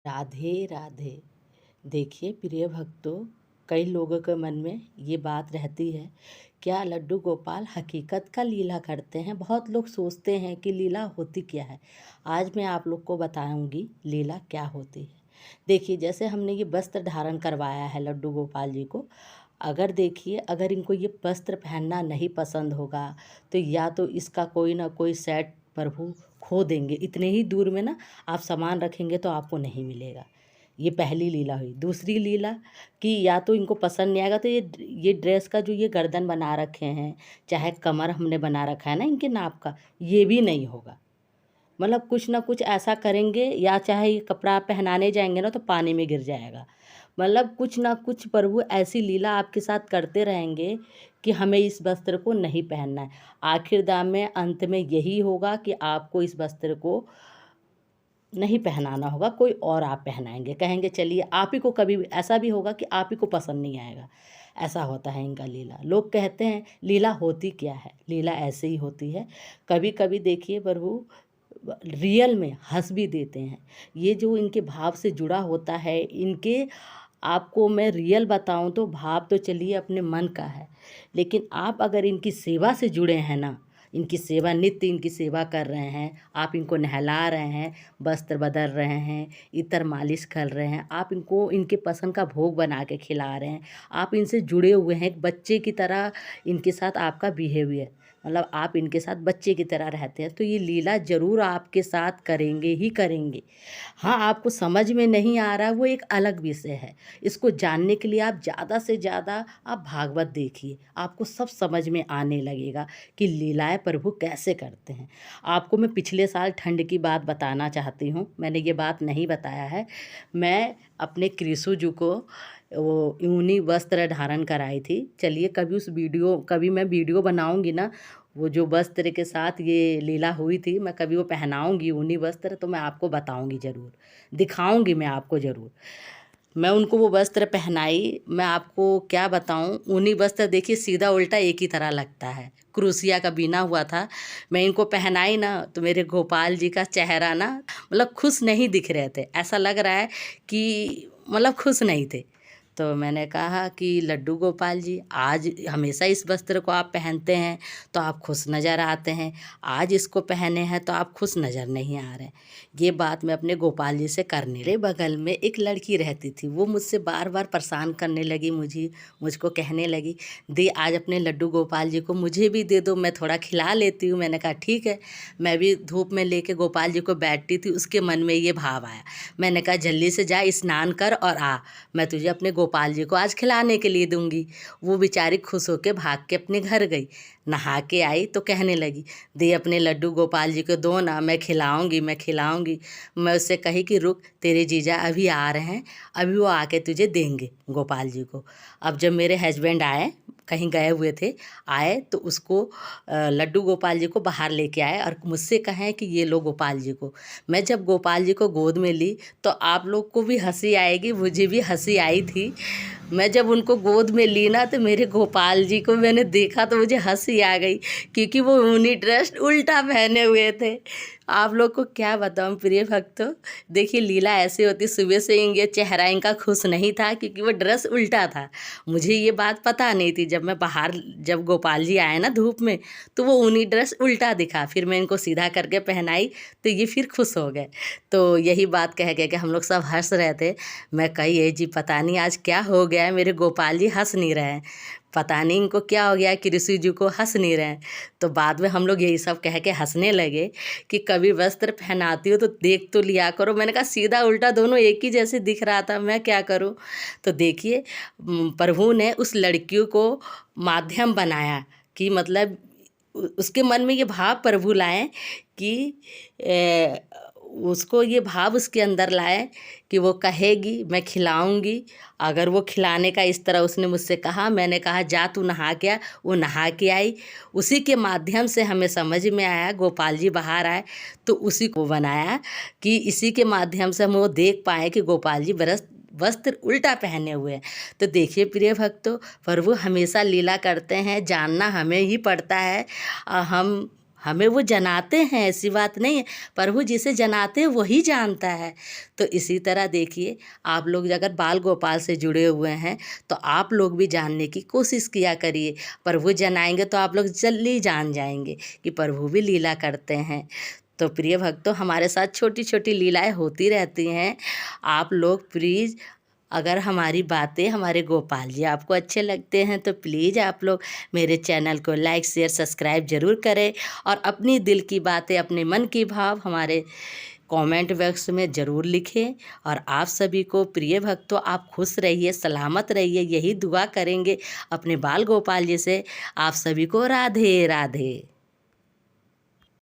राधे राधे। देखिए प्रिय भक्तों, कई लोगों के मन में ये बात रहती है, क्या लड्डू गोपाल हकीकत का लीला करते हैं। बहुत लोग सोचते हैं कि लीला होती क्या है। आज मैं आप लोग को बताऊंगी लीला क्या होती है। देखिए, जैसे हमने ये वस्त्र धारण करवाया है लड्डू गोपाल जी को। अगर देखिए, अगर इनको ये वस्त्र पहनना नहीं पसंद होगा तो या तो इसका कोई ना कोई सेट प्रभु खो देंगे। इतने ही दूर में ना आप सामान रखेंगे तो आपको नहीं मिलेगा। ये पहली लीला हुई। दूसरी लीला कि या तो इनको पसंद नहीं आएगा तो ये ड्रेस का जो ये गर्दन बना रखे हैं, चाहे कमर हमने बना रखा है ना इनके नाप का, ये भी नहीं होगा। मतलब कुछ ना कुछ ऐसा करेंगे, या चाहे ये कपड़ा पहनाने जाएंगे ना तो पानी में गिर जाएगा। मतलब कुछ ना कुछ प्रभु ऐसी लीला आपके साथ करते रहेंगे कि हमें इस वस्त्र को नहीं पहनना है। आखिर दाम में अंत में यही होगा कि आपको इस वस्त्र को नहीं पहनाना होगा, कोई और आप पहनाएंगे। कहेंगे चलिए आप ही को, कभी ऐसा भी होगा कि आप ही को पसंद नहीं आएगा। ऐसा होता है इनका लीला। लोग कहते हैं लीला होती क्या है। लीला ऐसे ही होती है। कभी कभी देखिए प्रभु रियल में हंस भी देते हैं। ये जो इनके भाव से जुड़ा होता है, इनके आपको मैं रियल बताऊं तो भाव तो चलिए अपने मन का है, लेकिन आप अगर इनकी सेवा से जुड़े हैं ना, इनकी सेवा, नित्य इनकी सेवा कर रहे हैं, आप इनको नहला रहे हैं, वस्त्र बदल रहे हैं, इत्र मालिश कर रहे हैं, आप इनको इनके पसंद का भोग बना के खिला रहे हैं, आप इनसे जुड़े हुए हैं, एक बच्चे की तरह इनके साथ आपका बिहेवियर, मतलब आप इनके साथ बच्चे की तरह रहते हैं, तो ये लीला ज़रूर आपके साथ करेंगे ही करेंगे। हाँ, आपको समझ में नहीं आ रहा वो एक अलग विषय है। इसको जानने के लिए आप ज़्यादा से ज़्यादा आप भागवत देखिए, आपको सब समझ में आने लगेगा कि लीलाएं प्रभु कैसे करते हैं। आपको मैं पिछले साल ठंड की बात बताना चाहती हूँ, मैंने ये बात नहीं बताया है। मैं अपने कृषु जी को वो ऊनी वस्त्र धारण कराई थी। चलिए कभी मैं वीडियो बनाऊंगी ना, वो जो वस्त्र के साथ ये लीला हुई थी, मैं कभी वो पहनाऊंगी ऊनी वस्त्र तो मैं आपको बताऊंगी ज़रूर, दिखाऊंगी मैं आपको ज़रूर। मैं उनको वो वस्त्र पहनाई। मैं आपको क्या बताऊं, ऊनी वस्त्र देखिए सीधा उल्टा एक ही तरह लगता है, क्रोशिया का बीना हुआ था। मैं इनको पहनाई ना तो मेरे गोपाल जी का चेहरा ना, मतलब खुश नहीं दिख रहे थे। ऐसा लग रहा है कि मतलब खुश नहीं थे। तो मैंने कहा कि लड्डू गोपाल जी, आज हमेशा इस वस्त्र को आप पहनते हैं तो आप खुश नज़र आते हैं, आज इसको पहने हैं तो आप खुश नज़र नहीं आ रहे। ये बात मैं अपने गोपाल जी से करने लगी। बगल में एक लड़की रहती थी, वो मुझसे बार बार परेशान करने लगी, मुझको कहने लगी, दे आज अपने लड्डू गोपाल जी को मुझे भी दे दो, मैं थोड़ा खिला लेती हूँ। मैंने कहा ठीक है। मैं भी धूप में लेके गोपाल जी को बैठती थी, उसके मन में ये भाव आया। मैंने कहा जल्दी से जा, स्नान कर और आ, मैं तुझे अपने गोपाल जी को आज खिलाने के लिए दूंगी। वो बेचारी खुश होकर भाग के अपने घर गई। नहा के आई तो कहने लगी, दे अपने लड्डू गोपाल जी को दो ना, मैं खिलाऊंगी मैं खिलाऊंगी। मैं उससे कही कि रुक, तेरे जीजा अभी आ रहे हैं, अभी वो आके तुझे देंगे गोपाल जी को। अब जब मेरे हस्बैंड आए, कहीं गए हुए थे, आए तो उसको लड्डू गोपाल जी को बाहर लेके आए और मुझसे कहें कि ये लो गोपाल जी को। मैं जब गोपाल जी को गोद में ली तो आप लोग को भी हंसी आएगी, मुझे भी हंसी आई थी। मैं जब उनको गोद में ली ना तो मेरे गोपाल जी को मैंने देखा तो मुझे हंसी आ गई, क्योंकि वो ऊनी ड्रेस उल्टा पहने हुए थे। आप लोग को क्या बताऊं प्रिय भक्तों, देखिए लीला ऐसे होती। सुबह से ये चेहरा इनका खुश नहीं था क्योंकि वो ड्रेस उल्टा था। मुझे ये बात पता नहीं थी। जब गोपाल जी आए ना धूप में तो वो ऊनी ड्रेस उल्टा दिखा, फिर मैं इनको सीधा करके पहनाई तो ये फिर खुश हो गए। तो यही बात कह के हम लोग सब हंस रहे थे। मैं कही, ए जी पता नहीं आज क्या हो गया है, मेरे गोपाल जी हंस नहीं रहे हैं, पता नहीं इनको क्या हो गया कि ऋषि जी को हंस नहीं रहे हैं। तो बाद में हम लोग यही सब कह के हंसने लगे कि कभी वस्त्र पहनाती हो तो देख तो लिया करो। मैंने कहा सीधा उल्टा दोनों एक ही जैसे दिख रहा था, मैं क्या करूं। तो देखिए प्रभु ने उस लड़कियों को माध्यम बनाया कि मतलब उसके मन में ये भाव प्रभु लाए कि उसको ये भाव उसके अंदर लाए कि वो कहेगी मैं खिलाऊंगी। अगर वो खिलाने का इस तरह उसने मुझसे कहा, मैंने कहा जा तू नहा के आ, वो नहा के आई। उसी के माध्यम से हमें समझ में आया, गोपाल जी बाहर आए तो उसी को बनाया कि इसी के माध्यम से हम वो देख पाए कि गोपाल जी वस्त्र उल्टा पहने हुए हैं। तो देखिए प्रिय भक्तों, प्रभु हमेशा लीला करते हैं, जानना हमें ही पड़ता है। हम हमें वो जनाते हैं, ऐसी बात नहीं है। प्रभु जिसे जनाते हैं वही जानता है। तो इसी तरह देखिए, आप लोग अगर बाल गोपाल से जुड़े हुए हैं तो आप लोग भी जानने की कोशिश किया करिए। प्रभु जनाएंगे तो आप लोग जल्दी जान जाएंगे कि प्रभु भी लीला करते हैं। तो प्रिय भक्तों, हमारे साथ छोटी छोटी लीलाएं होती रहती हैं। आप लोग प्लीज़, अगर हमारी बातें, हमारे गोपाल जी आपको अच्छे लगते हैं तो प्लीज़ आप लोग मेरे चैनल को लाइक शेयर सब्सक्राइब ज़रूर करें और अपनी दिल की बातें, अपने मन की भाव हमारे कमेंट बॉक्स में ज़रूर लिखें। और आप सभी को प्रिय भक्तों, आप खुश रहिए, सलामत रहिए, यही दुआ करेंगे अपने बाल गोपाल जी से। आप सभी को राधे राधे।